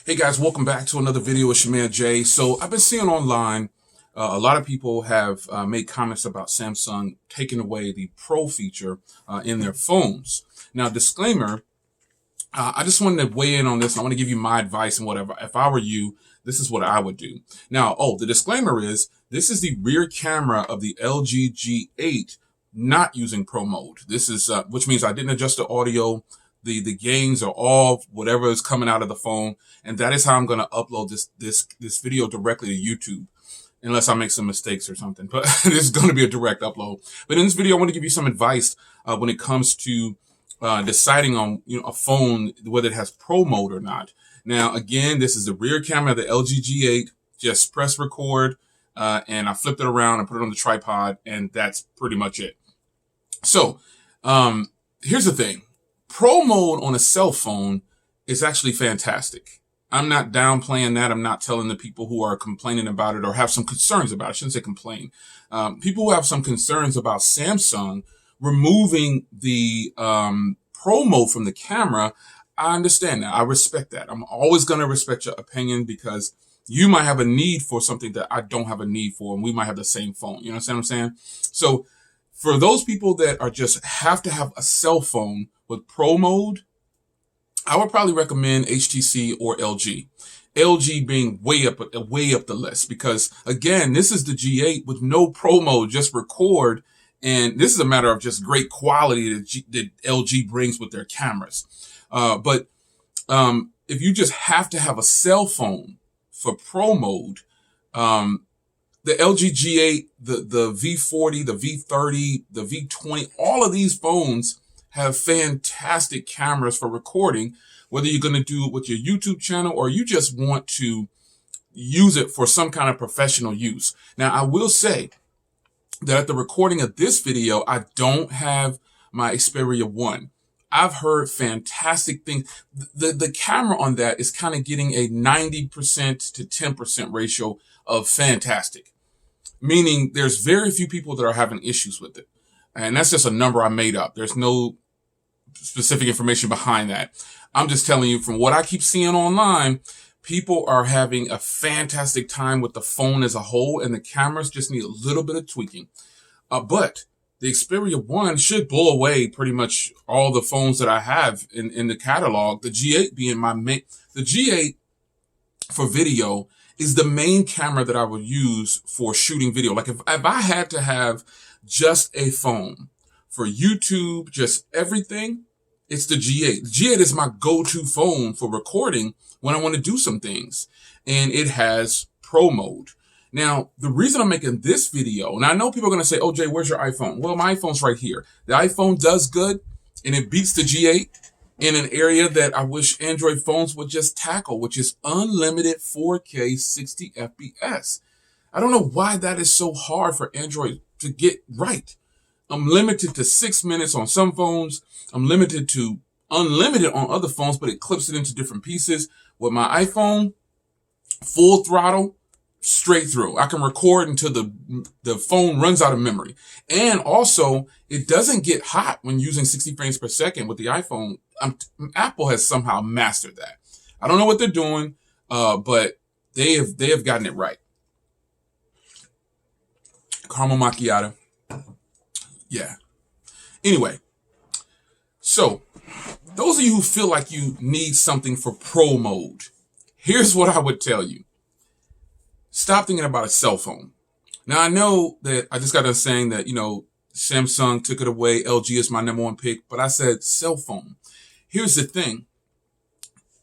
Hey guys, welcome back to another video with your man Jay. So I've been seeing online, a lot of people have made comments about Samsung taking away the Pro feature in their phones. Now, disclaimer, I just wanted to weigh in on this. I want to give you my advice and whatever. If I were you, this is what I would do. Now, the disclaimer is this is the rear camera of the LG G8 not using Pro mode. This is, which means I didn't adjust the audio. The gains are all whatever is coming out of the phone, and that is how I'm going to upload this video directly to YouTube, unless I make some mistakes or something. But this is going to be a direct upload. But in this video, I want to give you some advice when it comes to deciding on a phone whether it has Pro mode or not. Now, again, this is the rear camera of the LG G8. Just press record, and I flipped it around and put it on the tripod, and that's pretty much it. So here's the thing. Pro mode on a cell phone is actually fantastic. I'm not downplaying that. I'm not telling the people who are complaining about it or have some concerns about it. I shouldn't say complain. People who have some concerns about Samsung removing the Pro mode from the camera, I understand that. I respect that. I'm always going to respect your opinion because you might have a need for something that I don't have a need for, and we might have the same phone. You understand what I'm saying? So for those people that are just have to have a cell phone with Pro mode, I would probably recommend HTC or LG. LG being way up the list because, again, this is the G8 with no Pro mode, just record. And this is a matter of just great quality that LG brings with their cameras. But if you just have to have a cell phone for Pro mode, the LG G8, the V40, the V30, the V20, all of these phones have fantastic cameras for recording, whether you're going to do it with your YouTube channel or you just want to use it for some kind of professional use. Now, I will say that at the recording of this video, I don't have my Xperia 1. I've heard fantastic things. The camera on that is kind of getting a 90% to 10% ratio of fantastic, meaning there's very few people that are having issues with it. And that's just a number I made up. There's no specific information behind that. I'm just telling you from what I keep seeing online, people are having a fantastic time with the phone as a whole, and the cameras just need a little bit of tweaking. But the Xperia 1 should blow away pretty much all the phones that I have in the catalog. The G8 being my main. The G8 for video is the main camera that I would use for shooting video. Like if I had to have just a phone for YouTube, just everything, it's the G8. The G8 is my go-to phone for recording when I want to do some things. And it has Pro mode. Now, the reason I'm making this video, and I know people are going to say, oh, Jay, where's your iPhone? Well, my iPhone's right here. The iPhone does good, and it beats the G8 in an area that I wish Android phones would just tackle, which is unlimited 4K 60 FPS. I don't know why that is so hard for Android to get right. I'm limited to 6 minutes on some phones. I'm limited to unlimited on other phones, but it clips it into different pieces. With my iPhone, full throttle, straight through. I can record until the phone runs out of memory. And also, it doesn't get hot when using 60 frames per second with the iPhone. Apple has somehow mastered that. I don't know what they're doing, but they have gotten it right. Caramel macchiato. Yeah. Anyway, so those of you who feel like you need something for Pro mode, here's what I would tell you. Stop thinking about a cell phone. Now, I know that I just got done saying that, Samsung took it away. LG is my number one pick, but I said cell phone. Here's the thing.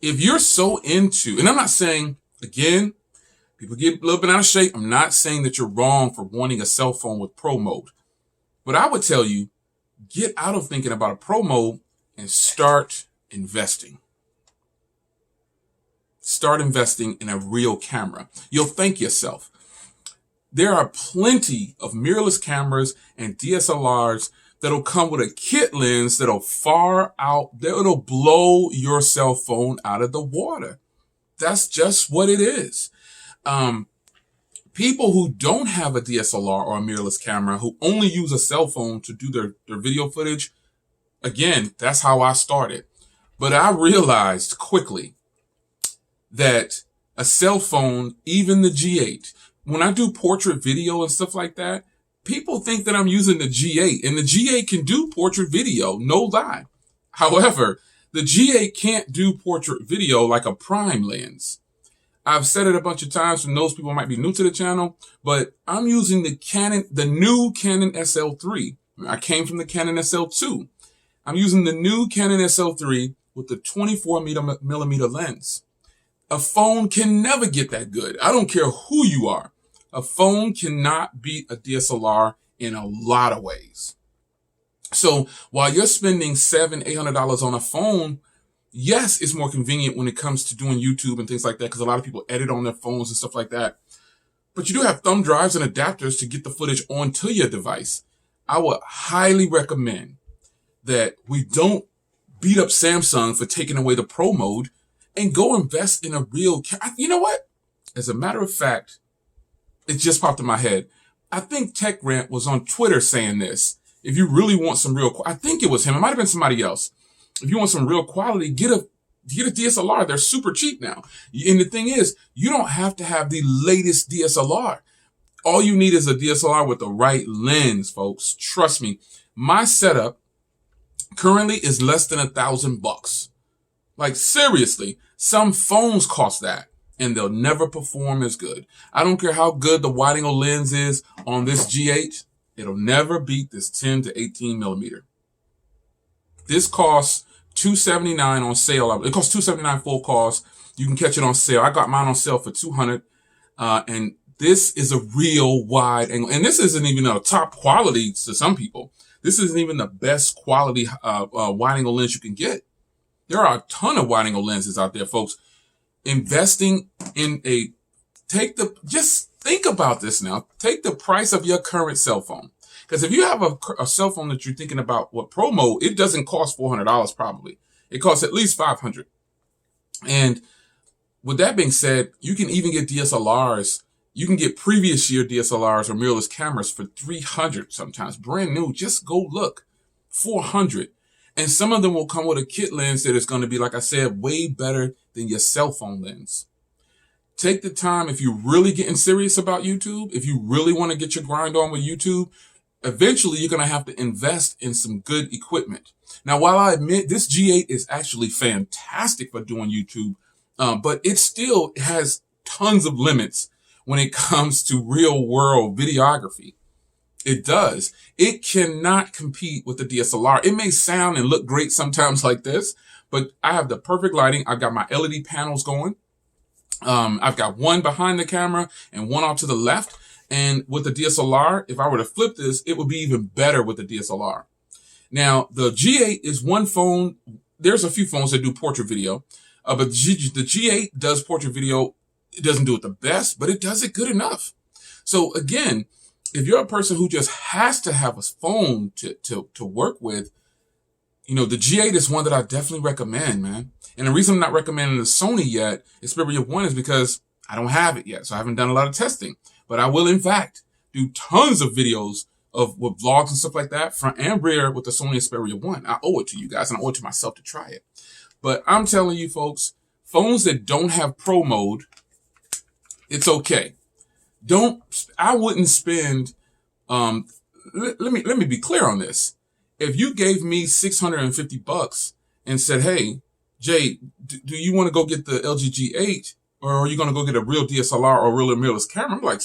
If you're so into, and I'm not saying, again, people get a little bit out of shape. I'm not saying that you're wrong for wanting a cell phone with Pro mode. But I would tell you, get out of thinking about a Pro mode and start investing. Start investing in a real camera. You'll thank yourself. There are plenty of mirrorless cameras and DSLRs that'll come with a kit lens that'll that'll blow your cell phone out of the water. That's just what it is. People who don't have a DSLR or a mirrorless camera, who only use a cell phone to do their video footage, again, that's how I started. But I realized quickly that a cell phone, even the G8, when I do portrait video and stuff like that, people think that I'm using the G8, and the G8 can do portrait video, no lie. However, the G8 can't do portrait video like a prime lens. I've said it a bunch of times, and those people might be new to the channel, but I'm using the new Canon SL3. I came from the Canon SL2. I'm using the new Canon SL3 with the 24 millimeter lens. A phone can never get that good. I don't care who you are. A phone cannot beat a DSLR in a lot of ways. So while you're spending $700, $800 on a phone, yes, it's more convenient when it comes to doing YouTube and things like that, because a lot of people edit on their phones and stuff like that. But you do have thumb drives and adapters to get the footage onto your device. I would highly recommend that we don't beat up Samsung for taking away the Pro mode and go invest in a real You know what? As a matter of fact, it just popped in my head. I think Tech Rant was on Twitter saying this. If you really want some real, I think it was him. It might have been somebody else. If you want some real quality, get a DSLR. They're super cheap now. And the thing is, you don't have to have the latest DSLR. All you need is a DSLR with the right lens, folks. Trust me. My setup currently is less than $1,000. Like seriously, some phones cost that and they'll never perform as good. I don't care how good the wide angle lens is on this G8. It'll never beat this 10 to 18 millimeter. This costs $279 on sale. It costs $279 full cost. You can catch it on sale. I got mine on sale for $200. And this is a real wide angle. And this isn't even a top quality to some people. This isn't even the best quality wide angle lens you can get. There are a ton of wide angle lenses out there, folks. Investing in just think about this now. Take the price of your current cell phone. Because if you have a cell phone that you're thinking about what Pro mode, it doesn't cost $400 probably. It costs at least $500. And with that being said, you can even get DSLRs. You can get previous year DSLRs or mirrorless cameras for $300 sometimes. Brand new. Just go look. $400. And some of them will come with a kit lens that is going to be, like I said, way better than your cell phone lens. Take the time, if you're really getting serious about YouTube, if you really want to get your grind on with YouTube, eventually you're going to have to invest in some good equipment. Now, while I admit this G8 is actually fantastic for doing YouTube, but it still has tons of limits when it comes to real world videography. It does. It cannot compete with the DSLR. It may sound and look great sometimes like this, but I have the perfect lighting. I've got my LED panels going. I've got one behind the camera and one off to the left. And with the DSLR, if I were to flip this, it would be even better with the DSLR. Now, the G8 is one phone. There's a few phones that do portrait video, but the G8 does portrait video. It doesn't do it the best, but it does it good enough. So again, if you're a person who just has to have a phone to work with, you know, the G8 is one that I definitely recommend, man. And the reason I'm not recommending the Sony yet, Xperia 1, is because I don't have it yet. So I haven't done a lot of testing. But I will, in fact, do tons of videos with vlogs and stuff like that, front and rear, with the Sony Xperia 1. I owe it to you guys, and I owe it to myself to try it. But I'm telling you, folks, phones that don't have Pro mode, it's okay. I wouldn't spend, let me be clear on this. If you gave me $650 and said, hey, Jay, do you want to go get the LG G8, or are you going to go get a real DSLR or real mirrorless camera? I'm like,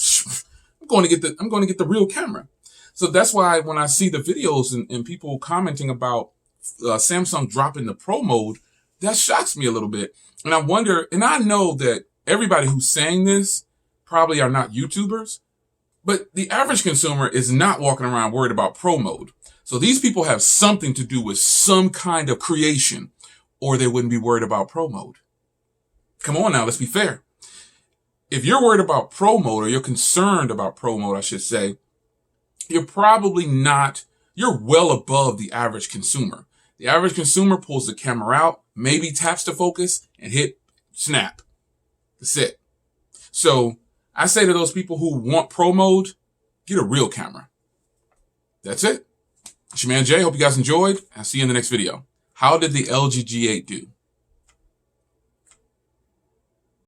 I'm going to get the real camera. So that's why when I see the videos and people commenting about Samsung dropping the Pro mode, that shocks me a little bit. And I wonder, and I know that everybody who's saying this probably are not YouTubers, but the average consumer is not walking around worried about Pro mode. So these people have something to do with some kind of creation, or they wouldn't be worried about Pro mode. Come on now, let's be fair. If you're worried about Pro mode, or you're concerned about Pro mode, I should say, you're probably not, you're well above the average consumer. The average consumer pulls the camera out, maybe taps the focus, and hit snap. That's it. So I say to those people who want Pro mode, get a real camera. That's it. It's your man Jay. Hope you guys enjoyed. I'll see you in the next video. How did the LG G8 do?